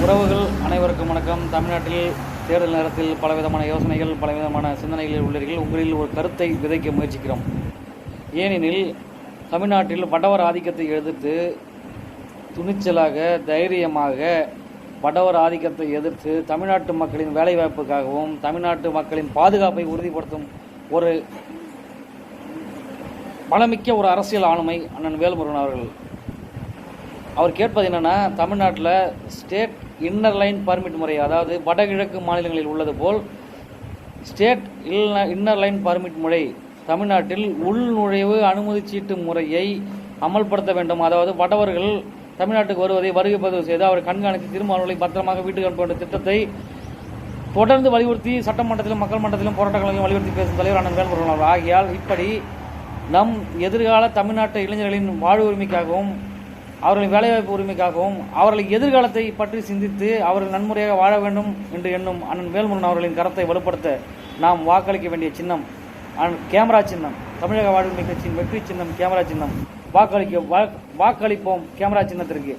உறவுகள் அனைவருக்கும் வணக்கம். தமிழ்நாட்டில் தேர்தல் நேரத்தில் பலவிதமான யோசனைகள், பலவிதமான சிந்தனைகளில் உள்ளீர்கள். உங்களில் ஒரு கருத்தை விதைக்க முயற்சிக்கிறோம். ஏனெனில் தமிழ்நாட்டில் வடவர் ஆதிக்கத்தை எதிர்த்து துணிச்சலாக, தைரியமாக வடவர் ஆதிக்கத்தை எதிர்த்து தமிழ்நாட்டு மக்களின் வேலைவாய்ப்புக்காகவும் தமிழ்நாட்டு மக்களின் பாதுகாப்பை உறுதிப்படுத்தும் ஒரு பலமிக்க ஒரு அரசியல் ஆளுமை அண்ணன் வேல்முருகன் அவர்கள். அவர் கேட்பது என்னென்னா, தமிழ்நாட்டில் ஸ்டேட் இன்னர் லைன் பர்மிட் முறை, அதாவது வடகிழக்கு மாநிலங்களில் உள்ளது போல் ஸ்டேட் இன்னர் லைன் பர்மிட் முறை தமிழ்நாட்டில் உள்நுழைவு அனுமதி சீட்டு முறையை அமல்படுத்த வேண்டும். அதாவது வடவர்கள் தமிழ்நாட்டுக்கு வருவதை வருகை பதிவு செய்து அவர் கண்காணித்து திரும்ப அவர்களை பத்திரமாக வீட்டுக்கு அனுப்ப வேண்டிய திட்டத்தை தொடர்ந்து வலியுறுத்தி சட்டமன்றத்திலும் மக்கள் மன்றத்திலும் போராட்டங்களையும் வலியுறுத்தி பேசும் தலைவர் அண்ணன் வேல்முருகன் அவர்கள். ஆகியால் இப்படி நம் எதிர்கால தமிழ்நாட்டு இளைஞர்களின் வாழ்வு உரிமைக்காகவும் அவர்களின் வேலைவாய்ப்பு உரிமைக்காகவும் அவர்களின் எதிர்காலத்தை பற்றி சிந்தித்து அவர்கள் நன்முறையாக வாழ வேண்டும் என்று எண்ணும் அண்ணன் வேல்முருகன் அவர்களின் கருத்தை வலுப்படுத்த நாம் வாக்களிக்க வேண்டிய சின்னம் கேமரா சின்னம். தமிழக வாழ்வுரிமை கட்சியின் வெற்றி சின்னம் கேமரா சின்னம். வாக்களிப்போம் கேமரா சின்னத்திற்கு.